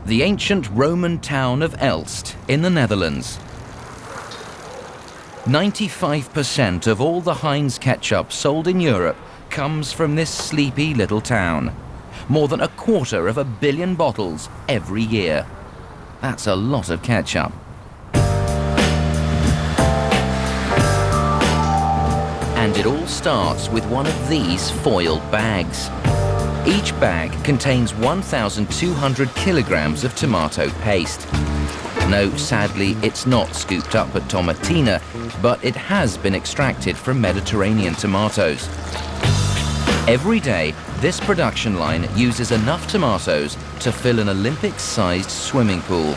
The ancient Roman town of Elst in the Netherlands. 95% of all the Heinz ketchup sold in Europe comes from this sleepy little town. More than 250 million bottles every year. That's a lot of ketchup. And it all starts with one of these foil bags. Each bag contains 1,200 kilograms of tomato paste. No, sadly, it's not scooped up at Tomatina, but it has been extracted from Mediterranean tomatoes. Every day, this production line uses enough tomatoes to fill an Olympic-sized swimming pool.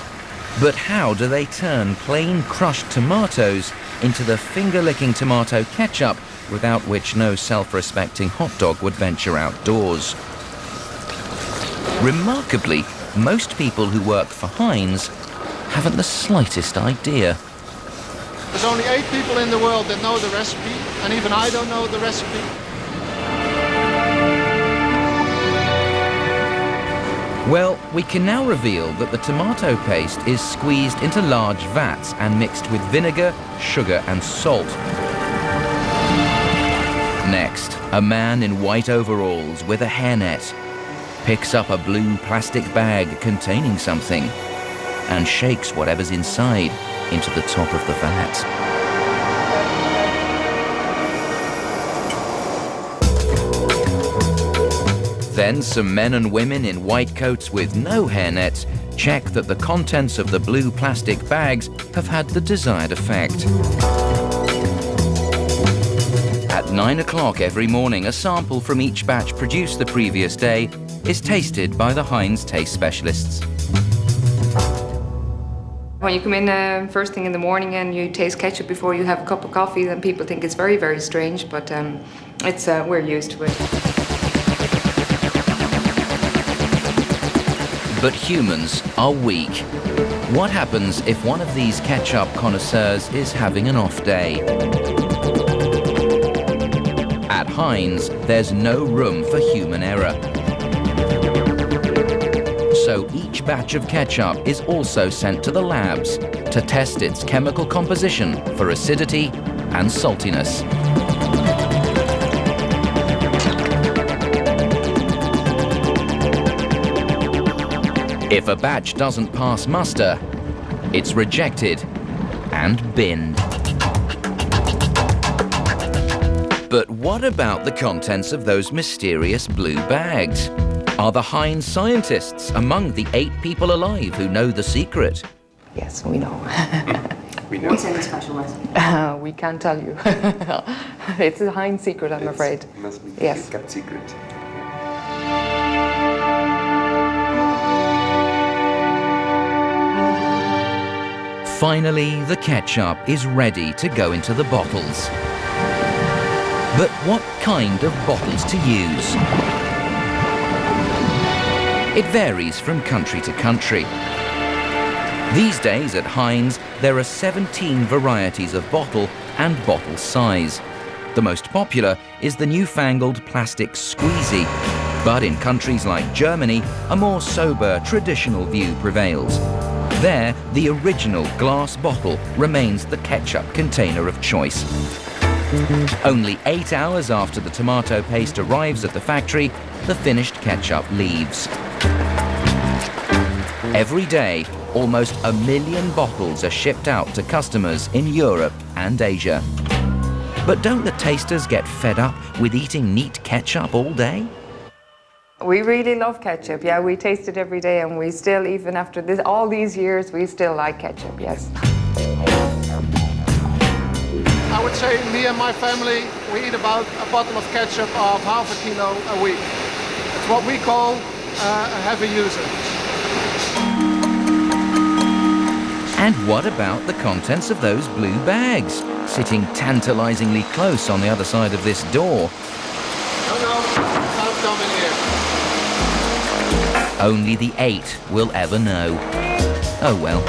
But how do they turn plain crushed tomatoes into the finger-licking tomato ketchup without which no self-respecting hot dog would venture outdoors? Remarkably, most people who work for Heinz haven't the slightest idea. There's only 8 people in the world that know the recipe, and even I don't know the recipe. Well, we can now reveal that the tomato paste is squeezed into large vats and mixed with vinegar, sugar and salt. Next, a man in white overalls with a hairnet picks up a blue plastic bag containing something and shakes whatever's inside into the top of the vat. Then some men and women in white coats with no hairnets check that the contents of the blue plastic bags have had the desired effect. At 9 o'clock every morning, a sample from each batch produced the previous day is tasted by the Heinz taste specialists. When you come in first thing in the morning and you taste ketchup before you have a cup of coffee, then people think it's very, very strange, but we're used to it. But humans are weak. What happens if one of these ketchup connoisseurs is having an off day? At Heinz, there's no room for human error. So each batch of ketchup is also sent to the labs to test its chemical composition for acidity and saltiness. If a batch doesn't pass muster, it's rejected and binned. But what about the contents of those mysterious blue bags? Are the Heinz scientists among the 8 people alive who know the secret? Yes, we know. We know. What's in the special recipe? We can't tell you. It's a Heinz secret, I'm afraid. It must be yes. kept secret. Finally, the ketchup is ready to go into the bottles. But what kind of bottles to use? It varies from country to country. These days at Heinz, there are 17 varieties of bottle and bottle size. The most popular is the newfangled plastic squeezy, but in countries like Germany, a more sober, traditional view prevails. There, the original glass bottle remains the ketchup container of choice. Only 8 hours after the tomato paste arrives at the factory, the finished ketchup leaves. Every day, almost 1 million bottles are shipped out to customers in Europe and Asia. But don't the tasters get fed up with eating neat ketchup all day? We really love ketchup, yeah, we taste it every day and we still, even after all these years, we still like ketchup, yes. I would say me and my family, we eat about a bottle of ketchup of half a kilo a week. It's what we call a heavy user. And what about the contents of those blue bags, sitting tantalizingly close on the other side of this door? No, can't come in here. Only the 8 will ever know. Oh well.